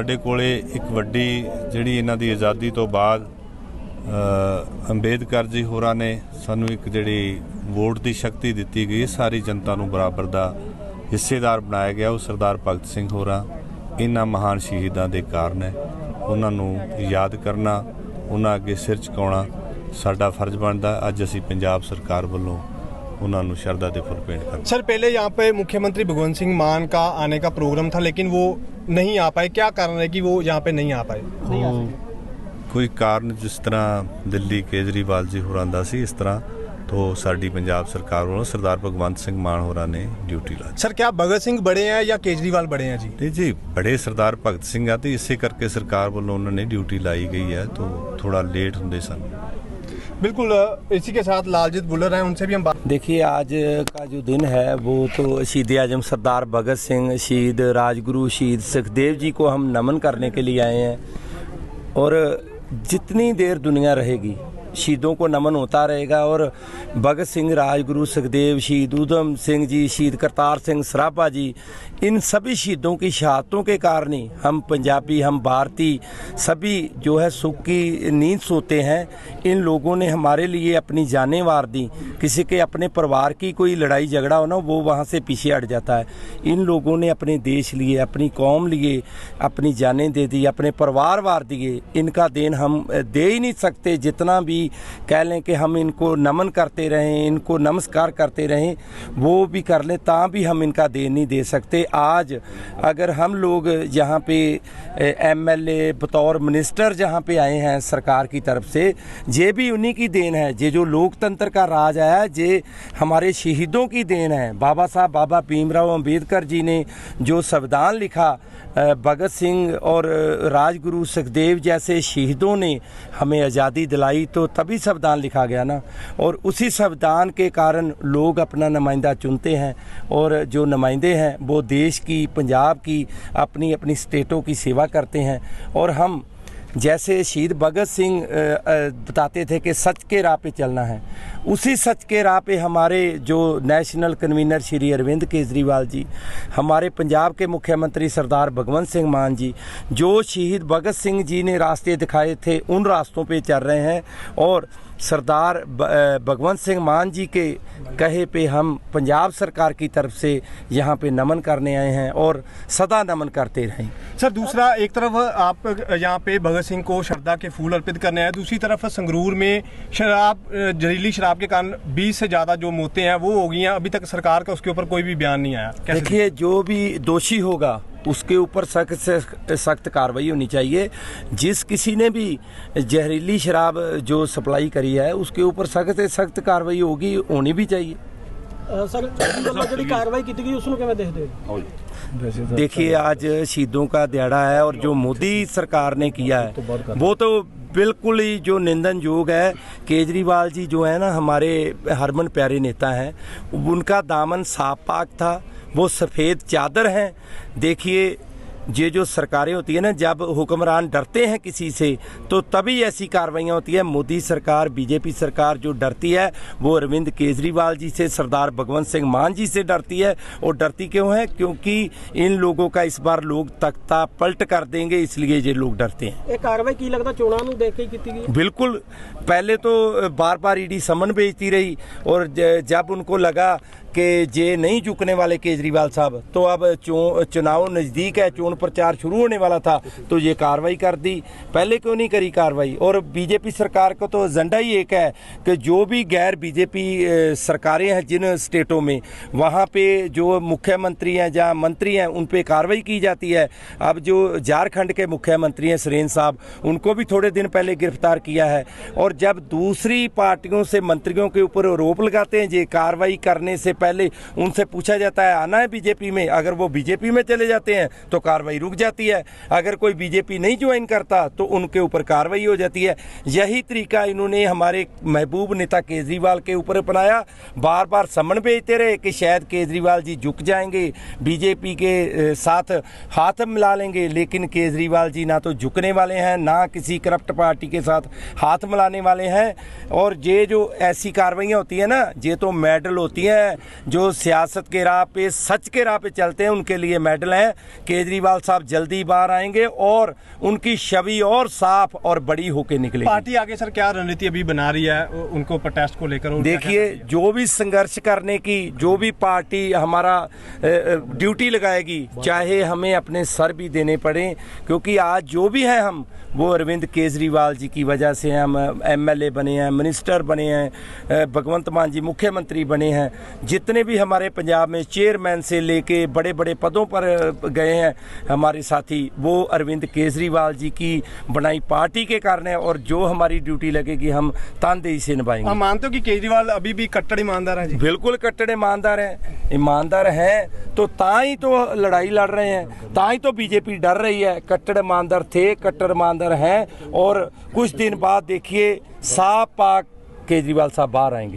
ਸਾਡੇ ਕੋਲੇ ਇੱਕ ਵੱਡੀ ਜਿਹੜੀ ਇਹਨਾਂ ਦੀ ਆਜ਼ਾਦੀ ਤੋਂ ਬਾਅਦ ਅੰਬੇਦਕਰ ਜੀ ਹੋਰਾਂ ਨੇ ਸਾਨੂੰ ਇੱਕ ਜਿਹੜੀ ਵੋਟ ਦੀ ਸ਼ਕਤੀ ਦਿੱਤੀ ਗਈ, ਸਾਰੀ ਜਨਤਾ ਨੂੰ ਬਰਾਬਰ ਦਾ ਹਿੱਸੇਦਾਰ ਬਣਾਇਆ ਗਿਆ। ਉਹ ਸਰਦਾਰ ਭਗਤ ਸਿੰਘ ਹੋਰਾਂ ਇਹਨਾਂ ਮਹਾਨ ਸ਼ਹੀਦਾਂ ਦੇ ਕਾਰਨ ਹੈ। ਉਹਨਾਂ ਨੂੰ ਯਾਦ ਕਰਨਾ, ਉਹਨਾਂ ਅੱਗੇ ਸਿਰ ਝੁਕਾਉਣਾ ਸਾਡਾ फर्ज बनता। अज असी पंजाब सरकार वालों उन्होंने श्रद्धा के फुल भेंट कर। सर, पहले यहाँ पे मुख्यमंत्री भगवंत सिंह मान का आने का प्रोग्राम था, लेकिन वो नहीं आ पाए। क्या कारण है कि वो यहाँ पे नहीं आ पाए? कोई कारण जिस तरह दिल्ली केजरीवाल जी होरां दा सी, इस तरह तो साडी पंजाब सरकार वालों सरदार भगवंत सिंह मान होरां ने ड्यूटी ला। सर, क्या भगत सिंह बड़े हैं या केजरीवाल बड़े हैं जी? नहीं जी, बड़े सरदार भगत सिंह आ, तो इसे करके सरकार वालों उन्होंने ड्यूटी लाई गई है, तो थोड़ा लेट होंगे सन। बिल्कुल, इसी के साथ लालजीत बुल्लर हैं, उनसे भी हम बात। देखिए, आज का जो दिन है वो तो शहीद आजम सरदार भगत सिंह, शहीद राजगुरु, शहीद सुखदेव जी को हम नमन करने के लिए आए हैं। और जितनी देर दुनिया रहेगी शहीदों को नमन होता रहेगा। और भगत सिंह, राजगुरु, सुखदेव, शहीद ऊधम सिंह जी, शहीद करतार सिंह सराभा जी, इन सभी शहीदों की शहादतों के कारण ही हम पंजाबी, हम भारतीय सभी जो है सुख की नींद सोते हैं। इन लोगों ने हमारे लिए अपनी जानें वार दी। किसी के अपने परिवार की कोई लड़ाई झगड़ा हो ना, वो वहाँ से पीछे हट जाता है। इन लोगों ने अपने देश लिए, अपनी कौम लिए अपनी जानें दे दी, अपने परिवार वार दिए। इनका देन हम दे ही नहीं सकते। जितना भी कह लें कि हम इनको नमन करते रहें, इनको नमस्कार करते रहें, वो भी कर लें, ता भी हम इनका देन नहीं दे सकते। आज अगर हम लोग यहाँ पे एमएलए बतौर मिनिस्टर जहाँ पे आए हैं सरकार की तरफ से, ये भी उन्हीं की देन है। ये जो लोकतंत्र का राज आया, ये हमारे शहीदों की देन है। बाबा साहब बाबा भीमराव अंबेडकर जी ने जो संविधान लिखा, भगत सिंह और राजगुरु सुखदेव जैसे शहीदों ने हमें आज़ादी दिलाई, तो तभी संविधान लिखा गया ना। और उसी संविधान के कारण लोग अपना नुमाइंदा चुनते हैं, और जो नुमाइंदे हैं वो देश की, पंजाब की, अपनी अपनी स्टेटों की सेवा करते हैं। और हम जैसे शहीद भगत सिंह बताते थे कि सच के राह पे चलना है, उसी सच के राह पे हमारे जो नेशनल कन्वीनर श्री अरविंद केजरीवाल जी, हमारे पंजाब के मुख्यमंत्री सरदार भगवंत सिंह मान जी, जो शहीद भगत सिंह जी ने रास्ते दिखाए थे, उन रास्तों पे चल रहे हैं। और सरदार भगवंत सिंह मान जी के कहे पे हम पंजाब सरकार की तरफ से यहाँ पे नमन करने आए हैं और सदा नमन करते रहें। सर, दूसरा, एक तरफ आप यहाँ पे भगत सिंह को श्रद्धा के फूल अर्पित करने आए, दूसरी तरफ संगरूर में जहरीली शराब के कारण 20 से ज़्यादा जो मौतें हैं वो हो गई हैं। अभी तक सरकार का उसके ऊपर कोई भी बयान नहीं आया। देखिए, जो भी दोषी होगा उसके ऊपर सख्त से सख्त कार्रवाई होनी चाहिए। जिस किसी ने भी जहरीली शराब जो सप्लाई करी है उसके ऊपर सख्त से सख्त कार्रवाई होगी, होनी भी चाहिए। सर, कार्रवाई की गई उसमें क्या देखते हो? देखिए, आज शहीदों का दिहाड़ा है, और जो मोदी सरकार ने किया है वो तो बिल्कुल ही जो निंदन योग है। केजरीवाल जी जो है ना, हमारे हरमन प्यारे नेता हैं, उनका दामन साफ पाक था, वो सफ़ेद चादर हैं। देखिए, ये जो सरकारें होती है ना, जब हुक्मरान डरते हैं किसी से तो तभी ऐसी कार्रवाइयाँ होती है। मोदी सरकार, बीजेपी सरकार जो डरती है वो अरविंद केजरीवाल जी से, सरदार भगवंत सिंह मान जी से डरती है। और डरती क्यों है? क्योंकि इन लोगों का इस बार लोग तख्ता पलट कर देंगे, इसलिए ये लोग डरते हैं। ये कार्रवाई की लगता चुनाव में देख के की गई? बिल्कुल, पहले तो बार बार ईडी समन भेजती रही, और जब उनको लगा कि ये नहीं झुकने वाले केजरीवाल साहब, तो अब चुनाव नज़दीक है, चुनाव प्रचार शुरू होने वाला था, तो ये कार्रवाई कर दी। पहले क्यों नहीं करी कार्रवाई? और बीजेपी सरकार को तो एजेंडा ही एक है कि जो भी गैर बीजेपी सरकारें हैं जिन स्टेटों में, वहाँ पे जो मुख्यमंत्री हैं या मंत्री हैं उन पे कार्रवाई की जाती है। अब जो झारखंड के मुख्यमंत्री हैं सुरेन साहब, उनको भी थोड़े दिन पहले गिरफ्तार किया है। और जब दूसरी पार्टियों से मंत्रियों के ऊपर आरोप लगाते हैं, ये कार्रवाई करने से पहले उनसे पूछा जाता है आना है बीजेपी में। अगर वो बीजेपी में चले जाते हैं तो कार्रवाई रुक जाती है। अगर कोई बीजेपी नहीं ज्वाइन करता तो उनके ऊपर कार्रवाई हो जाती है। यही तरीका इन्होंने हमारे महबूब नेता केजरीवाल के ऊपर अपनाया। बार बार समन भेजते रहे कि शायद केजरीवाल जी झुक जाएंगे, बीजेपी के साथ हाथ मिला लेंगे, लेकिन केजरीवाल जी ना तो झुकने वाले हैं, ना किसी करप्ट पार्टी के साथ हाथ मिलाने वाले हैं। और ये जो ऐसी कार्रवाइयाँ होती है ना, ये तो मेडल होती हैं जो सियासत के राह पे, सच के राह पे चलते हैं, उनके लिए मेडल है। केजरीवाल साहब जल्दी बाहर आएंगे और उनकी छवि और साफ और बड़ी होके निकलेगी। पार्टी आगे सर क्या रणनीति अभी बना रही है उनको प्रोटेस्ट को लेकर? देखिए, जो भी संघर्ष करने की जो भी पार्टी हमारा ड्यूटी लगाएगी, चाहे हमें अपने सर भी देने पड़े, क्योंकि आज जो भी है हम वो अरविंद केजरीवाल जी की वजह से हम एमएलए बने हैं, मिनिस्टर बने हैं, भगवंत मान जी मुख्यमंत्री बने हैं, जितने भी हमारे पंजाब में चेयरमैन से लेके बड़े बड़े पदों पर गए हैं हमारे साथी, वो अरविंद केजरीवाल जी की बनाई पार्टी के कारण है। और जो हमारी ड्यूटी लगेगी हम तानदेही से निभाएंगे। आप मानते हो कि केजरीवाल अभी भी कट्टर ईमानदार है जी? बिल्कुल कट्टर ईमानदार हैं। ईमानदार हैं तो ताई तो लड़ाई लड़ रहे हैं, ताई तो बीजेपी डर रही है। कट्टर ईमानदार थे, कट्टर ईमानदार हैं, और कुछ दिन बाद देखिए साफ पाक केजरीवाल साहब बाहर आएंगे।